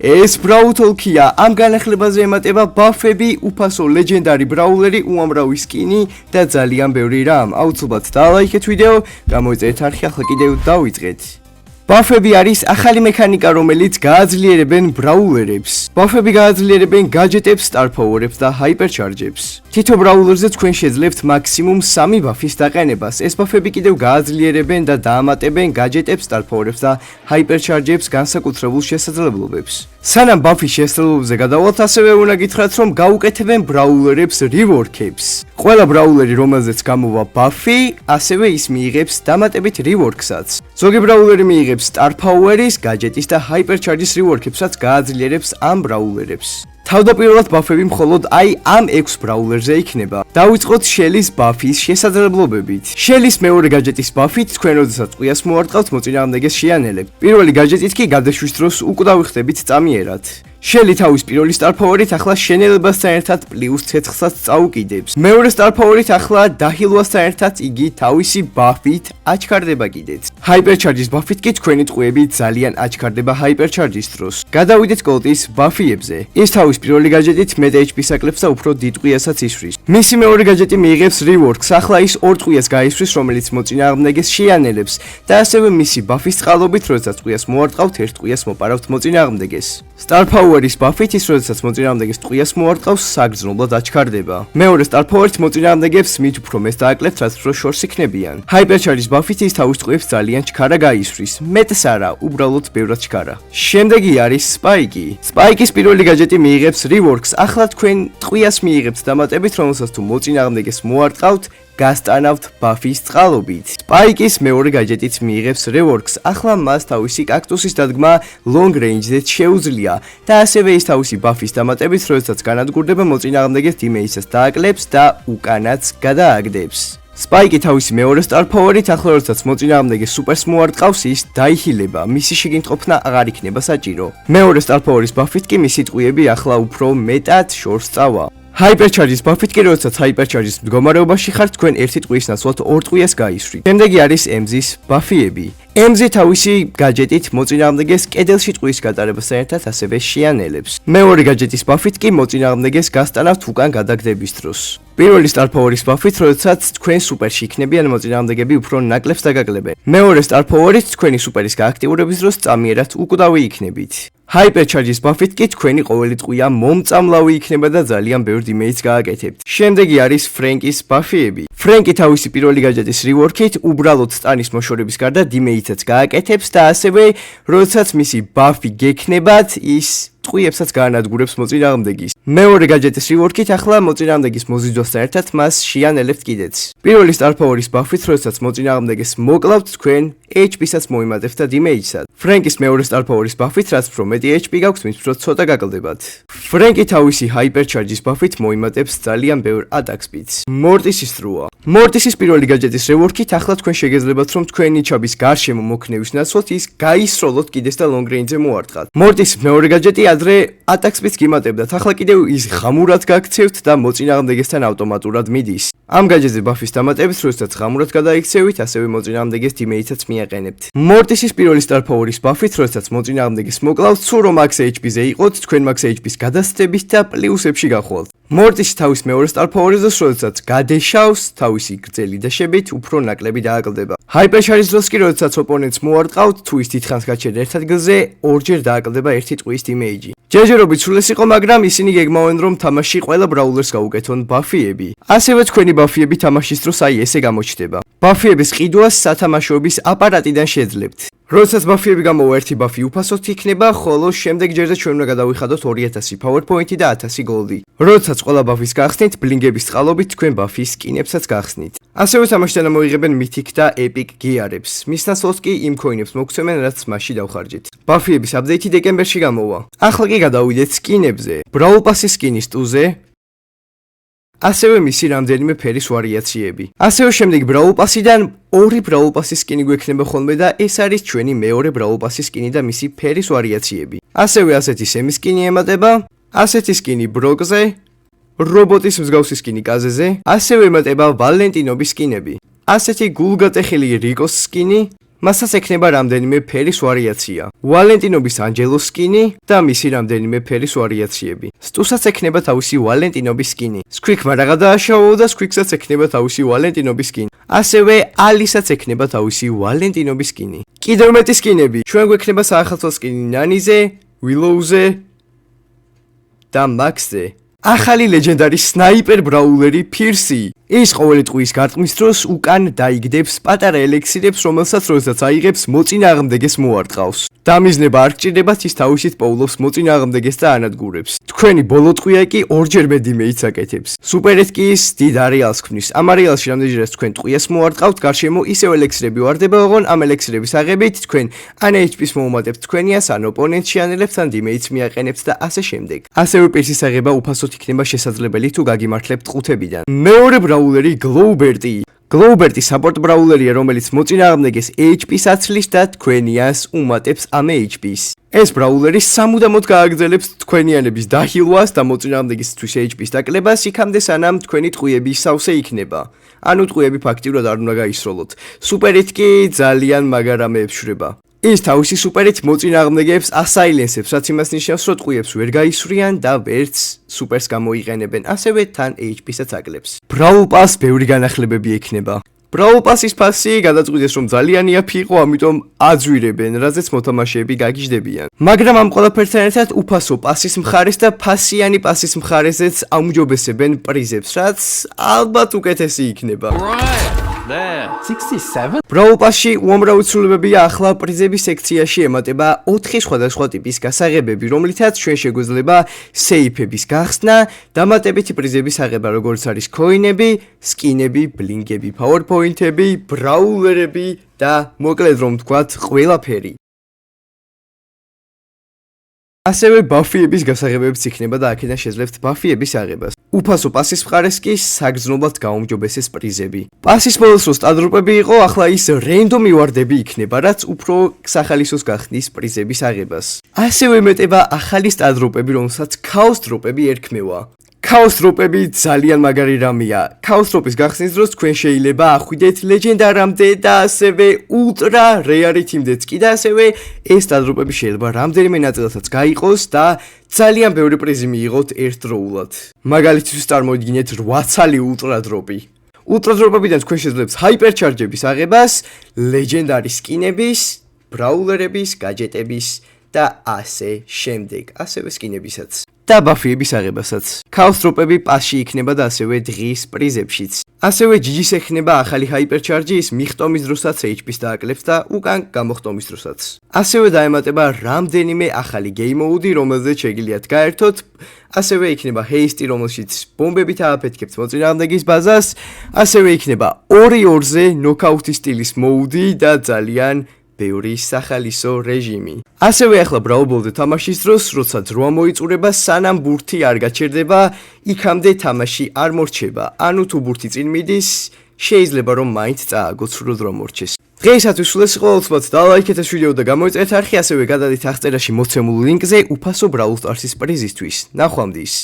ეს ბრაუთოლქია, ამ განახლებაზე ემატება ბაფები, უფასო ლეგენდარი ბრაულერი, უამრავი სკინი და ძალიან ბევრი რამ. აუცილებლად დალაიქეთ ვიდეო, გამოიწერეთ არხი, ახლა კიდევ დავიწყეთ. ბაფები არის ახალი მექანიკა, რომელიც გააძლიერებენ ბრაულერებს. ბაფები გააძლიერებენ გაჯეტებს, სტარფაუერებს და ჰაიპერჩარჯებს. თითო ბრაულერზე თქვენ შეძლებთ მაქსიმუმ 3 ბაფის დაყენებას. ეს ბაფები კიდევ გააძლიერებენ და დაამატებენ გაჯეტებს, სტარფაუერებს და ჰაიპერჩარჯებს განსაკუთრებულ შესაძლებლობებს. სანამ ბაფის შესაძლებლობებზე გადავალთ, ასევე უნდა გითხრათ, რომ გაუკეთებენ ბრაულერებს რივორკებს. ყველა ბრაულერი, რომელზეც გამოვა ბაფი, ასევე ის მიიღებს დამატებით რივორკსაც. ზოგი ბრაულერი მიიღებს სტარფაუერის, გაჯეტის და ჰაიპერჩარჯის რივორკებსაც გააძლიერებს ამ ბრაულერებს. თავდაპირველად ბაფები მხოლოდ ამ 6 ბრაულერზე იქნება. დავიწყოთ შელის ბაფის შესაძლებლობებით. შელის მეორე გაჯეტის ბაფით თქვენ როდესაც ტყვიას მოარტყავთ, მოწინააღმდეგეს შეანელებთ. პირველი გაჯეტით კი გადაშვის დროს უკვდავი ხდებით წამიერად. შელი თავის პირველი სტარფაუერით ახლა შენელებასთან ერთად პლუს ცეცხლსაც წაუკიდებს. მეორე სტარფაუერით ახლა დაჰილვასთან ერთად იგი თავისი ბაფით აჩქარდება კიდეც. ჰაიპერჩარჯის ბაფით კი თქვენი ტყვიები ძალიან აჩქარდება ჰაიპერჩარჯის დროს. გადავიდეთ კოლტის ბაფიებზე. ის თავის პირველი გაჯეტით მეტ HP-ს აკლებს და უფრო დიდ ტყვიასაც ისვრის. მისი მეორე გაჯეტი მიიღებს რივორკს. ახლა ის ორ ტყვიას გაისვრის, რომელიც მოწინააღმდეგეს შეანელებს და ასევე მისი ბაფის წყალობით, როდესაც ტყვიას მოარტყავთ, ერთ ტყვიას მოპარავთ მოწინააღმდეგეს. სტარფაუერის ბაფით ის, როდესაც მოწინააღმდეგეს ტყვიას მოარტყავს, საგრძნობლად აჩქარდება. მეორე სტარფაუერით მოწინააღმდეგებს მით უფრო მეტს დააკლევთ, რაც უფრო შორს იქნებიან. ჰაიპერჩარჯის ბაფით ის თავის ტყვიებს ძალიან ჩქარა გაისვრის. მეტს არა, უბრალოდ ბევრად ჩქარა. შემდეგი არის სპაიკი. სპაიკის პირველი გაჯეტი მიიღებს რივორკს. ახლა თქვენ ტყვიას მიიღებთ დამატებით, რომელსაც თუ მოწინააღმდეგეს მოარტყავთ, გასტანავთ ბაფის წყალობით. სპაიკის მეორე გაჯეტიც მიიღებს რივორკს. ახლა მას თავისი კაქტუსის დადგმა long range-ზეც შეუძლია და ასევე ის თავისი ბაფის დამატებით, როდესაც განადგურდება მოწინააღმდეგეს დიმეისას დააკლებს და უკანაც გადააგდებს. სპაიკი თავისი მეორე სტარფაუერით ახლა როდესაც მოწინააღმდეგეს სუპერს მოარტყავს, ის დაიხილება. მისი შიგნით ყოფნა აღარ იქნება საჭირო. მეორე სტარფაუერის ბაფით კი მისი ტყვიები ახლა უფრო მეტად შორს წავა. ჰაიპერჩარჯის ბაფით კი, როდესაც ჰაიპერჩარჯის მდგომარეობაში ხართ, თქვენ ერთი ტყვიის ნაცვლად ორ ტყვიას გაისვრით. შემდეგი არის ემზის ბაფიები. ემზი თავისი გაჯეტით მოწინააღმდეგეს კედელში ტყვის გატარებასთან ერთად ასევე შეანელებს. მეორე გაჯეტის ბაფით კი მოწინააღმდეგეს გასტანავთ უკან გადაგდების დროს. პირველი სტარფაუერის ბაფით, როდესაც თქვენ სუპერში იქნებიან, მოწინააღმდეგები უფრო ნაკლებს დაგაკლებენ. მეორე სტარფაუერით თქვენი სუპერის გააქტიურების დროს წამიერად უკვდავი იქნებით. ჰაიპერჩარჯის ბაფით კი თქვენი ყოველი ტყვია მომწამლავი იქნება და ძალიან ბევრ დიმეითს გააკეთებთ. შემდეგი არის ფრენკის ბაფიები. ფრენკი თავისი პირველი გაჯეტის რივორკით უბრალოდ სტანის მოშორების გარდა დიმეითსაც გააკეთებს და ასევე როდესაც მისი ბაფი გექნებათ, ის ტყვიებსაც გაანადგურებს მოწინააღმდეგის. მეორე გაჯეტის რივორკით ახლა მოწინააღმდეგის მოზიდვასთან ერთად მას შეანელებთ კიდეც. პირველი სტარფაუერის ბაფით, როდესაც მოწინააღმდეგეს მოკლავთ, თქვენ HP-საც მოიმატებთ და დიმეიჩსაც. ფრენკის მეორე სტარფაუერის ბაფით, რაც უფრო მეტი HP გაქვთ, მით უფრო ცოტა გაკლდებათ. ფრენკი თავისი ჰაიპერჩარჯის ბაფით მოიმატებს ძალიან ბევრ ატაკსპიც. მორტისის როა. მორტისის პირველი გაჯეტის რივორკით ახლა თქვენ შეგეძლებათ, რომ თქვენი ჩაბის გარშემო მოქნევის ნაცვლად ის გაისროლოთ კიდეს და long range-ზე მოარტყათ. მორტის მეორე გაჯეტი ადრე ატაკსპიც გიმატებდათ. ახლა კიდევ ის ღამურად გაქცევთ და მოწინააღმდეგესთან ავტომატურად მიდის. ამ გაჯეტზე ბაფის დამატებით, როდესაც ღამურად გადაიქცევით, ასევე მოწინააღმდეგეს დიმეითსაც მიაყენებთ. მორტისის პირველი სტარფაუერის ბაფით, როდესაც მოწინააღმდეგეს მოკლავთ, სულ რომ max HP-ზე იყოთ, თქვენ max HP-ს გადასცდებით და პლუსებში გახვალთ. მორტისი თავის მეორე სტარფაუერის დროს, როდესაც გადეშავს, თავისი გრძელი დაშებით უფრო ნაკლები დააკლდება. ჰაიპერჩარჯის დროს კი, როდესაც ოპონენტს მოარტყავთ, თუ ის დიდხანს გაჩერდა ერთ ადგილზე, ორჯერ დააკლდება ერთი ტყვის დიმეიჯი. ჯერჯერობით სულ ეს იყო, მაგრამ ისინი გეგმავენ, რომ თამაში ყველა ბრაულერს გაუკეთონ ბაფიები. ასევე თქვენი ბაფიები თამაშის დროს ესე გამოჩნდება. ბაფიების ყიდვას სათამაშოების აპარატიდან შეძლებთ. როდესაც ბაფიები გამოვა, ერთი ბაფი უფასოდ იქნება, ხოლო შემდეგ ჯერზე ჩვენ უნდა გადავიხადოთ 2000 power point-ი და 1000 goldi. როდესაც ყველა ბაფის გახსნით, ბლინგების წყალობით თქვენ ბაფის სკინებსაც გახსნით. ასევე თამაშიდან მოიღებენ mythic და epic gear-ებს. მის ნაცვლად კი იმ coin-ებს მოგცემენ, რაც მასში დავხარჯეთ. ბაფიების აპდეიტი დეკემბერში გამოვა. ახლა კი გადავიდეთ სკინებზე. Brawl Pass-ის სკინის ტუზე ასევე მისი რამდენიმე ფერის ვარიაციები. ასევე შემდეგ Brawl Pass-იდან ორი Brawl Pass-ის სკინი გვექნება ხოლმე და ეს არის ჩვენი მეორე Brawl Pass-ის სკინი და მისი ფერის ვარიაციები. ასევე ასეთი სემის სკინი ემატება, ასეთი სკინი ბროკზე, რობოტის მსგავსი სკინი კაზეზე, ასევე ემატება ვალენტინობის სკინები. ასეთი გულგატეხილი რიკოს სკინი, მასაც ექნება რამდენიმე ფერის ვარიაცია. ვალენტინობის ანჯელოს სკინი და მისი რამდენიმე ფერის ვარიაციები. სტუსაც ექნება თავისი ვალენტინობის სკინი. სქვიკმა რაღა დააშავა და სქვიკსაც ექნება თავისი ვალენტინობის სკინი. ასევე ალისაც ექნება თავისი ვალენტინობის სკინი. კიდევ მეტი სკინები. ჩვენ გვექნება საახალწლო სკინი ნანიზე, ვილოუზე და მაქსზე. ახალი ლეგენდარი სნაიპერ ბრაულერი ფირსი. ის ყოველი ტყუის გარტყმის დროს უკან დაიგდებს პატარა ელექსირებს, რომელსაც როდესაც აიღებს მოწინააღმდეგეს მოარტყავს. დამიზნება არ გჭირდებათ, ის თავისით პოულობს მოწინააღმდეგეს და ანადგურებს. თქვენი ბოლო ტყვია კი ორჯერ მეტი მეიც აკეთებს. სუპერეთ კი ის დიდ არეალს ქმნის. ამ არეალში რამდენჯერაც თქვენ ტყვიას მოარტყავთ, გარშემო ისევ ელექსირები ვარდება, ოღონ ამ ელექსირების აღებით თქვენ ან HP-ს მოუმატებთ თქვენიას, ან ოპონენტს შეანელებთ, ან დიმეიტს მიაყენებთ და ასე შემდეგ. ასევე პირსის აღება უფასოდ იქნება შესაძლებელი თუ გაგიმართლებთ ყუთებიდან. მეორე ბრაულერი გლოუბერტი. გლოუბერტი საპორტ ბრაულერია, რომელიც მოწინააღმდეგეს HP-ს აცლის და თქვენიას უმატებს ამ HP-ს. ეს ბრაულერი სამუდამოდ გააგრძელებს თქვენიანების დაჰილვას და მოწინააღმდეგისთვის HP-ს დაკლებას, იქამდე სანამ თქვენი ტყვიები სავსე იქნება. ანუ ტყვიები ფაქტიურად არ უნდა გაისროლოთ. სუპერით კი ძალიან მაგარ რამეებს შვრება. ის თავისი სუპერით მოწინააღმდეგეებს ასაილენსებს, რაც იმას ნიშნავს, რომ ტყვიებს ვერ გაისვრიან და ვერც სუპერს გამოიყენებენ, ასევე თან HP-საც აკლებს. Brawl Pass ბევრი განახლებები ექნება. Brawl Pass-ის ფასი გადაწყვიტეს, რომ ძალიან იაფი იყო, ამიტომ აძვირებენ, რაზეც მოთამაშეები გაგიჟდებიან. მაგრამ ამ ყველაფერთან ერთად უფასო პასის მხარეს და ფასიანი პასის მხარეზეც აუმჯობესებენ პრიზებს, რაც ალბათ უკეთესი იქნება. 67? Brawl Pass-ში უამრავი ცვლილებებია, ახლა პრიზების სექციაში ემატება 4 სხვადასხვა ტიპის გასაღებები, რომლითაც ჩვენ შეგვეძლება სეიფების გახსნა, დამატებითი პრიზების აღება, როგორც არის კოინები, სკინები, ბლინკები, PowerPoint-ები, ბრაულერები და მოკლედ რომ ვთქვათ, ყველაფერი. ასევე ბაფიების გასაღებებიც იქნება და აქედან შეძლებთ ბაფიების აღებას. უფასო პასის მხარეს კი საგრძნობლად გაუმჯობესეს პრიზები. პასის ბოლოს რო სტადროპები იყო, ახლა ის რენდომი ვარდები იქნება, რაც უფრო სახალისოს გახსნის პრიზების აღებას. ასევე მეტება ახალი სტადროპები, რომელსაც ქაოს დროპები ერქმევა. ქაოს დროპები ძალიან მაგარი რამეა. ქაოს დროპის გახსნის დროს თქვენ შეიძლება ახვიდეთ ლეგენდარამდე და ასევე ულტრა რეარი თიმდეც კი და ასევე ეს სტადროპები შეიძლება რამდენიმე ნაწილადაც გაიყოს და ძალიან ბევრი პრიზი მიიღოთ ერთდროულად. მაგალითისთვის წარმოიდგინეთ 8 ცალი ულტრა დროპი. ულტრა დროპებიდან თქვენ შეძლებთ ჰაიპერჩარჯების აღებას, ლეგენდარი სკინების, ბრაულერების, გაჯეტების და ასე შემდეგ, ასევე სკინებისაც. და ბაფიების აღებასაც. ქაოს დროპები პასში იქნება და ასევე დღის პრიზებშიც. ასევე ჯიჯის ექნება ახალი ჰაიპერჩარჯი, ის მიხტომის დროსაც HP-ს დააკლებს და უკან გამოხტომის დროსაც. ასევე დაემატება რამდენიმე ახალი გეიმ მოუდი, რომელზეც შეგიძლიათ გაერთოთ. ასევე იქნება ჰეისტი, რომელშიც ბომბებით ააფეთქებთ მოწინააღმდეგის ბაზას. ასევე იქნება 2-2-ზე ნოკაუთის სტილის მოუდი და ძალიან ბევრი სახალისო რეჟიმი. ასევე ახლა Brawl Ball-ზე თამაშის დროს, როცა ძროა მოიწურება, სანამ ბურთი არ გაჩერდება, იქამდე თამაში არ მორჩება. ანუ თუ ბურთი წინ მიდის, შეიძლება რომ მაინც წააგოთ სრულ დრო მორჩეს. დღეისათვის სულ ეს იყო, ოცბად დალაიქეთ ეს ვიდეო და გამოიწერეთ არხი, ასევე გადადით აღწერაში მოცემულ ლინკზე უფასო Brawl Stars-ის პრიზისთვის. ნახვამდის.